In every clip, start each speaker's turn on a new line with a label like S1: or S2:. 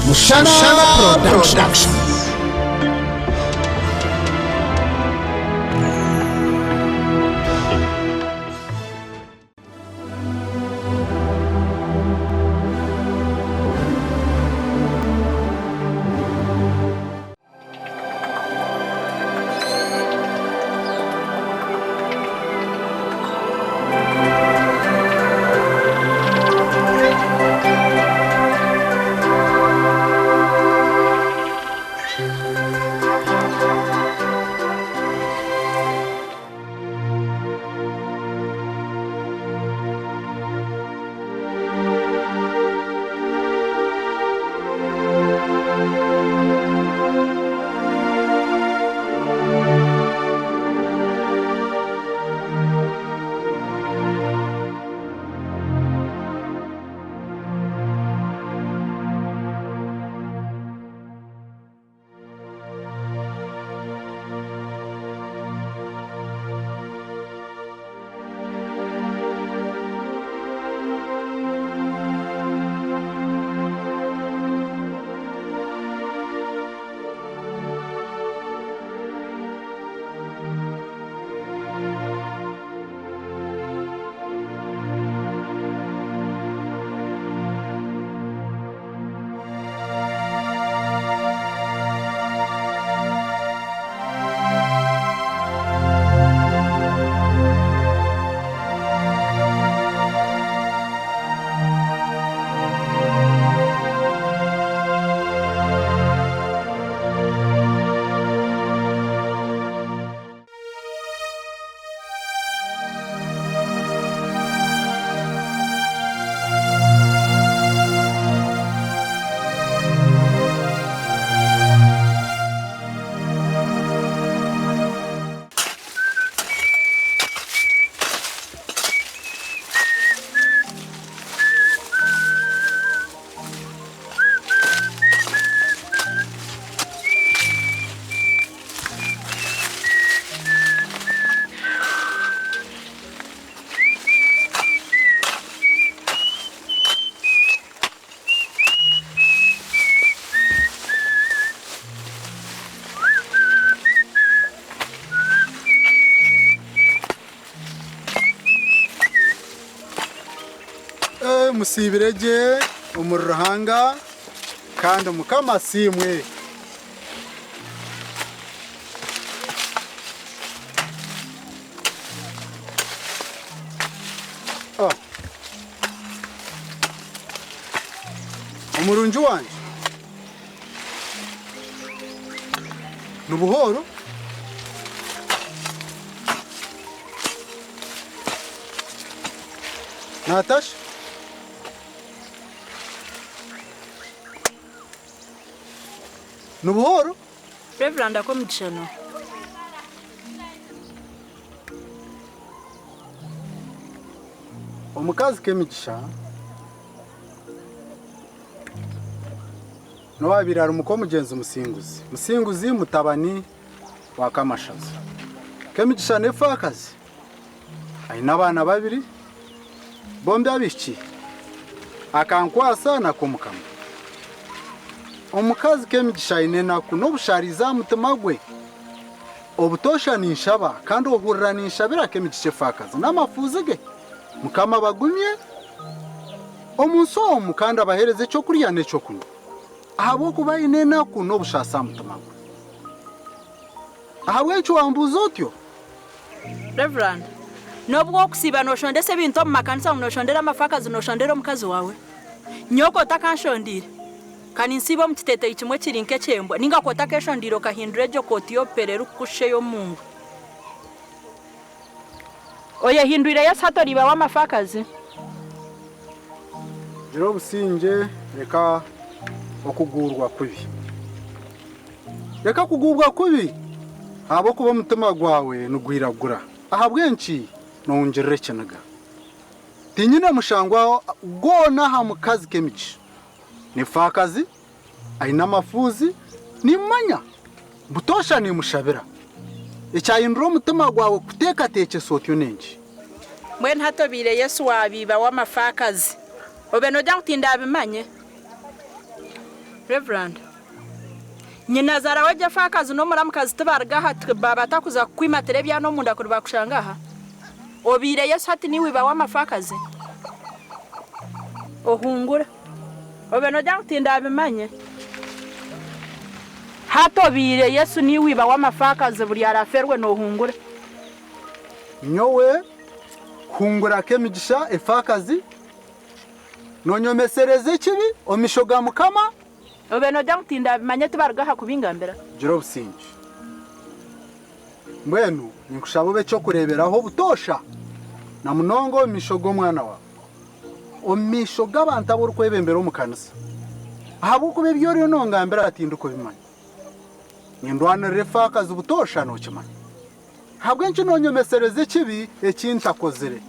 S1: Mushana Production.
S2: Musibirege umurahanga kandi umukama simwe umurunji wanje nubuhoro Natasha Nubuhoro?
S3: Reverend ako Mushana.
S2: Kyomukazi kemigisha. No wabirara umukomugenzi umusinguzi. Musinguzi mutabani wa Kamashaza. Kemigisha nefa akazi. Aina abana babiri. Bombe abishi. Akankwasa na kumukama. Omukazi kemigisha inena kuno bushariza mutima gwe obutosha ninshaba kandi ohurira ninshabira kemigisha fakazi n'amafuzi ge mukama bagumye omunso kandi abahereze cyo kuriya neco kuno ahabo kuba inena kuno bushasa mutima gwe ahabwe cyo wambuza otyo
S3: Reverend nobwo kusiba no shondese bintu mu makanisa no shondera amafakazi no shondera omukazi wawe nyoko takanshondire Kani nsiba mtitete ichimwe chirinke chembwa ninga kota kesho ndiro kahindrejo kotiyo pereru kusheyo Mungu Oya hindwire ya sato riba wa mafakazi
S2: Jiro businje reka okugurwa kubi Reka kugurwa kubi Habo kuba mutima gwawe nugwiragura ahabwenci nongerere cyanaga Tinyine mushangwa gona ha mukazi kemici Nifakazi aina mafuzi ni manya butosha ni mushabira icyayinduro mutima gwawe kuteka teke sotyo nenji
S3: mwe ntatobire Yesu wabiba w'amafakazi obe no jya kutinda abimanye Reverend, nyina zara wajya fakazi no muramukazi tubargaha baba takuza kwimatire bya no munda kuri bakushangaha obire Yesu hati niwe ba wamafakazi ohungura obeno jantinda abimanye hato bire Yesu niwe ba wamafakazi buri araferwe no hungura
S2: nyowe hungura kemigisha efakazi nonyomesereze kibi omishoga mukama
S3: obeno jantinda abimanye tubargaha kubingambira
S2: jiro businji mbwenu ninkushabobe cyo kureberaho butosha na munongo mishogo mwana wa omishoga abantu aburu kwebembera mu kanisa ahabuko bebyori no ngambira atinduko bimanye nindwana refakazi butosha no kimanye habwe nci nonyomesereze kibi ekintakozere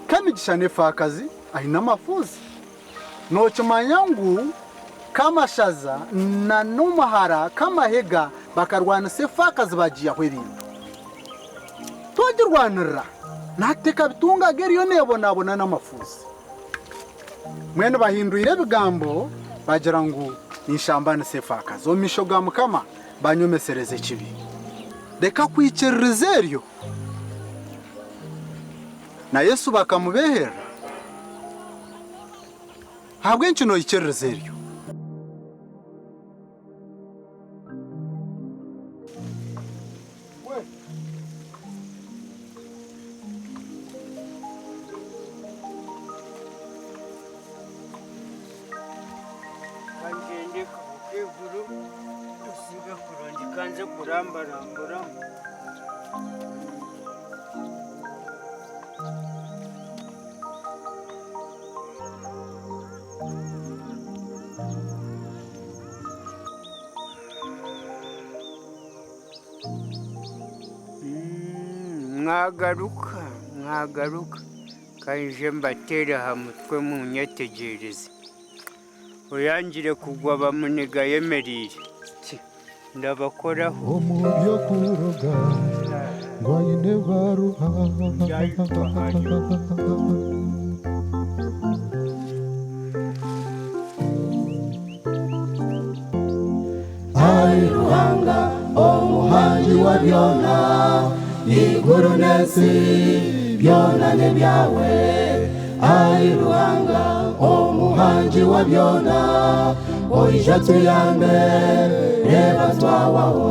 S2: kamigisha nefakazi ahina mafuzi no kimanya ngu kamashaza na numahara kamahega bakarwana sefakazi bagiye kwebintu togirwanira nateka bitunga geriyo nebonabona n'amafuzi mwene bahinduire bigambo bagira ngo nishambane sefakazi omishoga mukama banyomesereze kibi reka kwikirrizeryo na Yesu bakamubehera habwe nkino yikirrizeryo
S1: mwagaruka kanje mbatera hamutwe mu nyategereze oyangire kugwa bamuniga yemerire ndabakoraho
S4: omubyo kuroga ngwayine baruha ai ruhanga omuhanji wa byona iguru nesi byona nebyawe ai ruhanga omuhanji wa byona oija tuyambe reba twawaho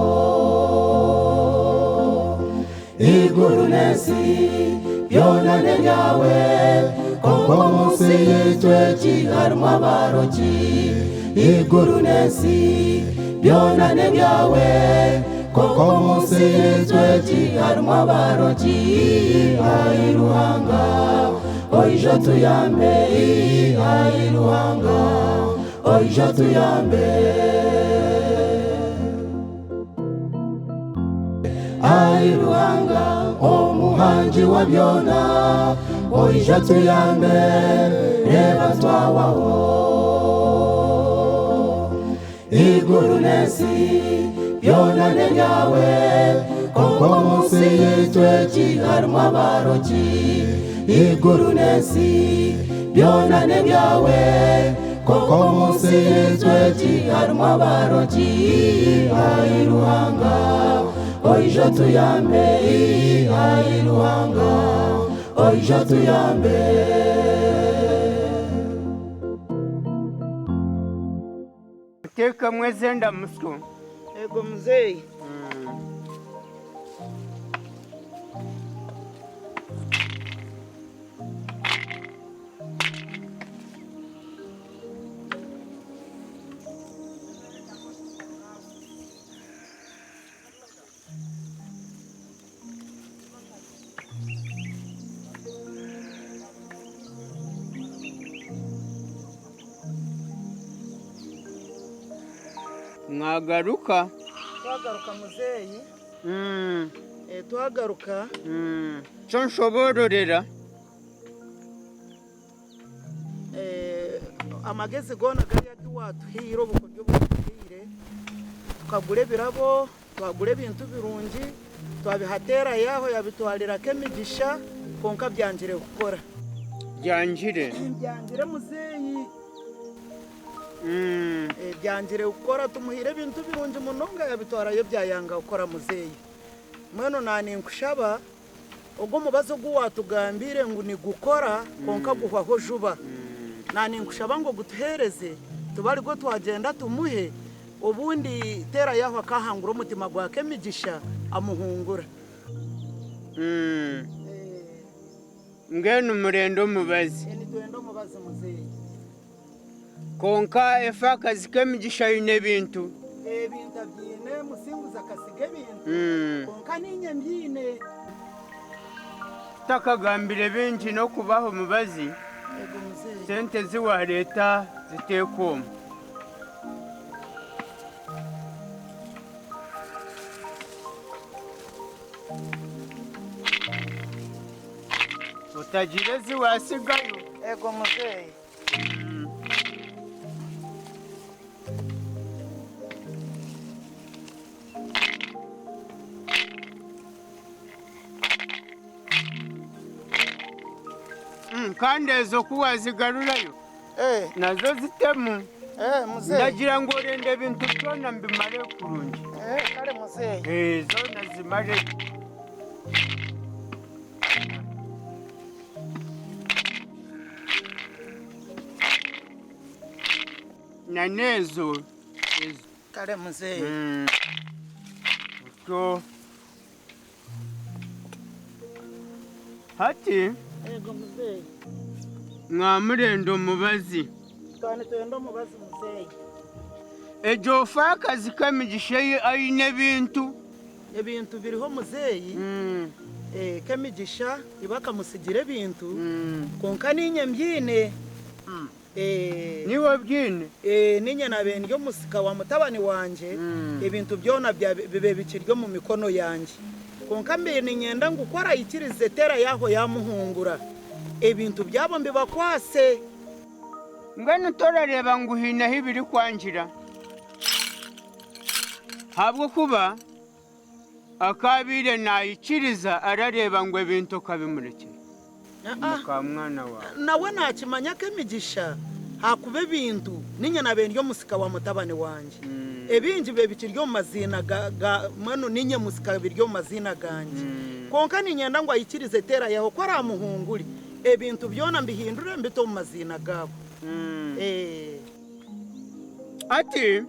S4: iguru nesi byona nebyawe koko munsi yitwe kiharumwa baroki iguru nesi byona nebyawe koko munsi yitwe kiharumwa baroki ai ruhanga oija tuyambe ai ruhanga oija tuyambe ai ruhanga omuhanji wa byona oija tuyambe reba twawaho iguru nesi byona nebyawe koko munsi yitwe kiharumwa baroki iguru nesi byona nebyawe koko munsi yitwe kiharumwa baroki ai ruhanga oija tuyambe ai ruhanga oija tuyambe
S1: teka mweze ndamusku
S5: ego mzee
S1: mwagaruka
S5: twagaruka muzeyi twagaruka
S1: cyo nshobororera
S5: amagezi gona gari yadi watuhiro bukoryo buhire tukagure birabo twagure bintu birungi twabihatera yaho yabitwarira kemigisha konka byanjire gukora
S1: byanjire
S5: muzeyi byangire gukora tumuhire bintu birungi munonga yabitwara yo byayanga gukora muzeyi mweno nani nkushaba ubwo mubazo gwatugambire ngo ni gukora konka guhwaho juba nani nkushaba ngo gutuhereze tubari go twagenda tumuhe ubundi tera yaho akahangura umutima gwake migisha amuhungura
S1: ngeno murendo mubazi
S5: ni twendo mubaze muzeyi
S1: konka efa akazi k'emigisha yine bintu
S5: ebintu byine musinguza kasige bintu konka ninye mbyine
S1: takagambire bingi no kubaho mubazi
S5: ego muzeyi
S1: sente ziwa leta zitekoma utagire ziwasigayo
S5: ego muzeyi
S1: kandi ezo kuwazigarurayo nazo zitemu
S5: muzeyi
S1: ndagira ngo rende ibintu byona mbimare kurungi
S5: kare muzeyi
S1: zona zimare na nezo
S5: kare muzeyi
S1: utyo hati
S5: ego muzeyi
S1: mwamurendo mubazi
S5: kandi twendo mubazi muzeyi
S1: ejo fa akazi k'emigisha ayine
S5: ebintu biriho muzeyi k'emigisha ibakamusigire bintu konka ninye mbyine
S1: niwe byine
S5: ninye nabendyo musika wa mutabani wanje ibintu byona bibe bikiryo mu mikono yanje konka mbere ninyenda ngukora ikirize tera yaho yamuhungura ebintu byabo mbibakwase
S1: ngwino torareba ngo uhinaho ibiri kwangira habwo kuba akabire nayikiriza arareba ngo ibintu kabimurekera ka mwana wawe
S5: nawe nakimanya k'emigisha hakube bintu ninye nabendyo musika wa mutabani wanje ebingi be bikiryo mu mazina ga mano ninye musika biryo mu mazina ganje konka ninyenda ngo ayikirize tera yaho ko aramuhunguri ebintu byona mbihindure mbito mu mazina gabo
S1: ati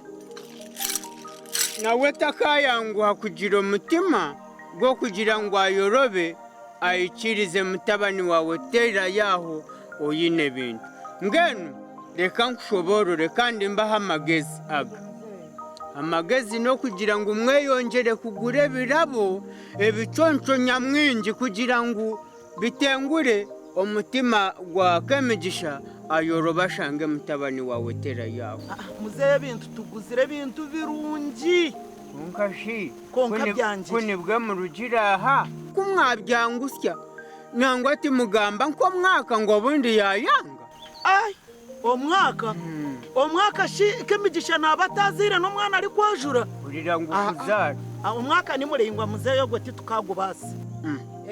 S1: nawe takayanguha kugira umutima gwo kugira ngo ayorobe ayikirize mutabani wawe tera yaho oyine bintu ngeno reka nkushoborore kandi mbaho amagezi amagezi no kugira ngo umwe yongere kugure birabo ebiconco nyamwingi kugira ngo bitengure umutima gwa k'emigisha ayoroba ashange mutabani wawe tera yawe
S5: muzehe bintu tuguzire bintu birungi konka byangire
S1: kunibwe mu rugiraha kumwabyangusya nangwa ati mugamba nko mwaka ngo bundi yayanga
S5: omwaka k'emigisha nabatazire n'umwana ari kwajura
S1: urira ngo kuzara
S5: umwaka nimurengwa muzehe yo goti tukagubase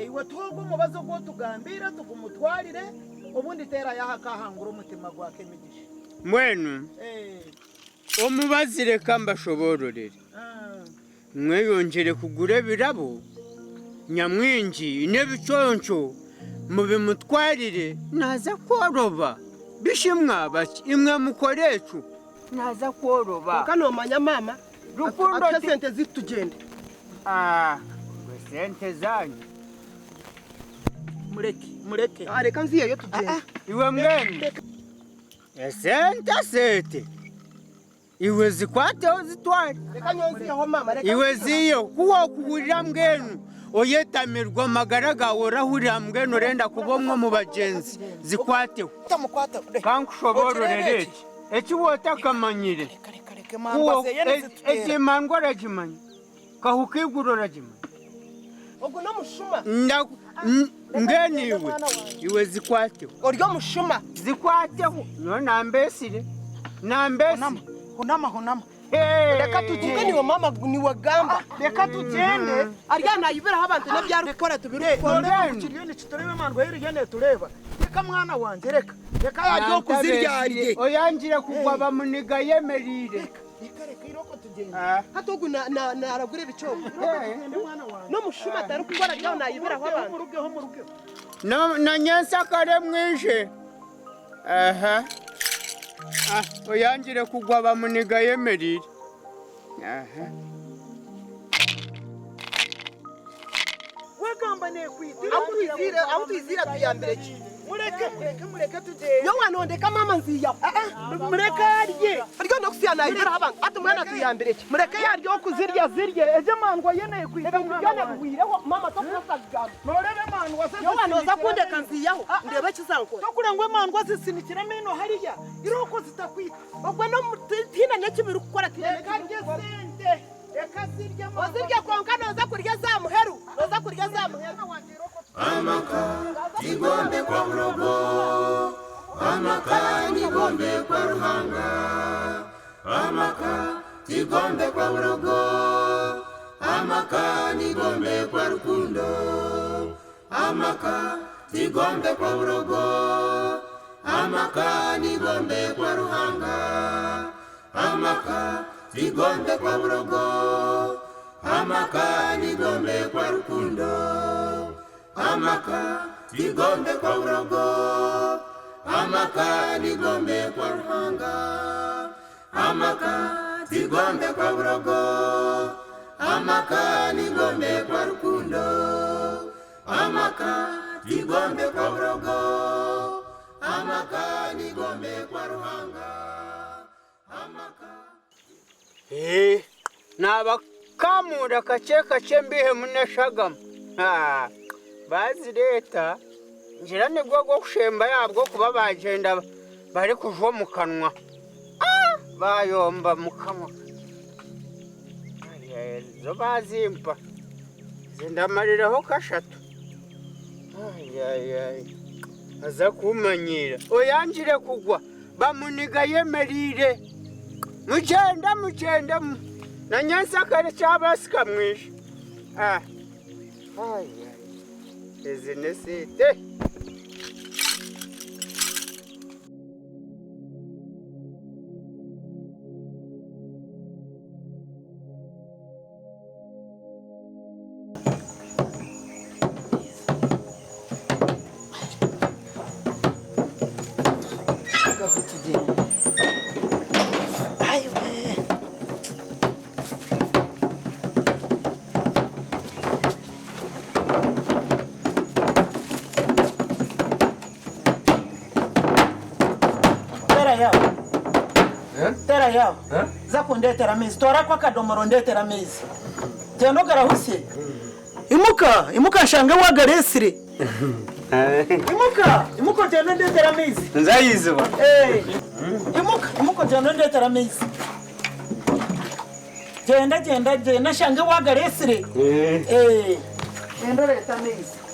S5: iwe tugo mubazo gwo tugambira tugumutwarire ubundi tera yaha kahangura umutima gwa k'emigisha
S1: mwenu omubazire kamba shobororere mweyongere kugure birabo nyamwingi nebiconco mubimutwarire naza koroba bishimwa baki imwe mukorecu naza koroba
S6: kanomanya mama
S1: rukundo
S6: ati sente zitugende
S1: sente zanyu
S5: mureke
S6: reka nziyeyo tugende
S1: iwe mwene esente sete iwe zikwateho zitware
S6: reka nyonziyeho mama reka
S1: iwe ziyo kuwo kuhurira mwenu oyetamirwa amagara gawe urahurira mwenu urenda kubomwa mu bagenzi zikwateho kankushobororere eki wotakamanyire ekimandwa ragimanya kahukiguro ragimanya
S6: ubwo no mushuma
S1: ngeniwe iwe zikwateho
S6: uryo mushuma
S1: zikwateho no nambesire
S5: hunama
S6: reka tugende niwe mama niwe gamba reka tugende arya nayiberaho abantu n'abyari gukora tubireba
S5: turebe mandwa hirigene tureba reka mwana wanjye reka yaryo kuziryarye
S1: oyangire kugwa bamuniga yemerire
S6: reka iroko tugenda hatogu naragure ibicobo no mushuma atari gukora ryaho nayiberaho abantu
S1: na nyensakare mwishe aha oyangire kugwa bamuniga yemerire aha
S6: wagamba ne kwitira aho twizira tuyambere ki mureke tugende yo wanondeka mama nziya mureke yarye ariko no kusiya nayiberaho abantu atumwana tuyambere ki mureke yaryo kuzirya zirye eje mandwa yeneye kwitira mwana buwireho mama to kusagamba norebe mandwa se yo wanoza kundeka nziyaho ndebe kizankora to kurengwe mandwa zisinikira mino hariya iroko zitakwita ogwe no tina nyakibiri gukora tina sente eka zirya mama zirya konka noza kurya za muheru noza kurya za muheru
S4: amaka igombe kwa mrogo amaka igombe kwa ruhanga amaka igombe kwa mrogo amaka igombe kwa rukundo amaka igombe kwa mrogo amaka igombe kwa ruhanga amaka igombe kwa mrogo amaka igombe kwa rukundo amaka igombe kwa urogo amaka igombe kwa ruhanga amaka igombe kwa urogo amaka igombe kwa rukundo amaka igombe kwa urogo amaka igombe kwa ruhanga amaka
S1: nabakamura kace mbihe munashagamo bazi leta ngira nibwo bwo gushemba yabwo kuba bagenda bari kuva mu kanwa bayomba mu kanwa zo bazimpa zindamariraho kashatu aza kumanyira oyangire kugwa bamuniga yemerire mugenda na nyansakare cyabasika mwishe izi ni site
S5: tera yao za kundetera mizi tora kwa kadomoro ndetera mizi tendo garahusye imuka nshange wagaresire imuka tendo ndetera mizi
S1: nzayizuba
S5: imuka tendo ndetera mizi genda nshange wagaresire tendo leta mizi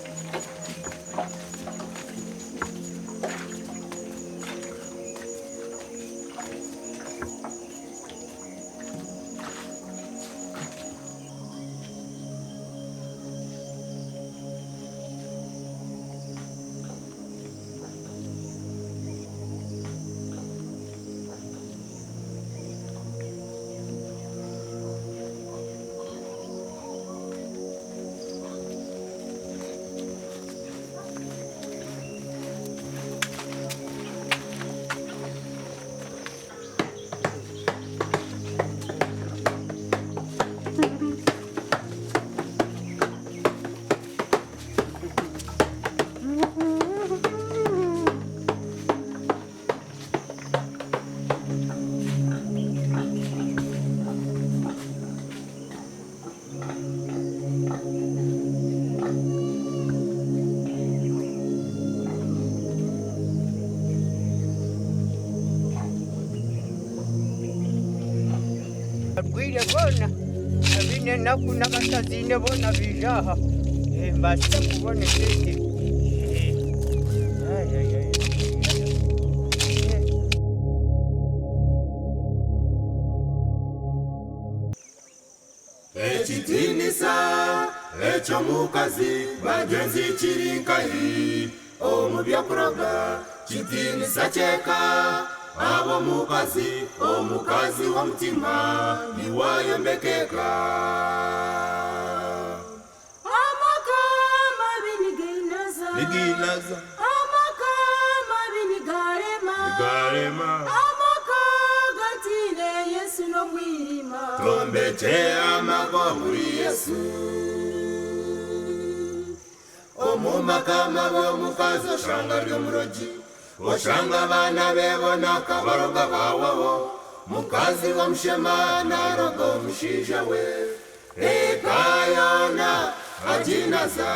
S1: Bwire bona abine naku nakatazine bona bijaha mbasha kubona sete
S4: Ekitinisa Kyomukazi bagenzi kirinkahi omubyakuroga kitinisa cheka abo omukazi w'omutima niwayombekeka
S7: amakama biniginaza amakama binigarema amakagantine yesu no mwirima
S4: trombete amago muri yesu omumakama b'omukazi oshanga ly'omurogi oshanga abana bebona akabaroga bawawo mukazi w'omushema naroga omushiija we ekayona ajinaza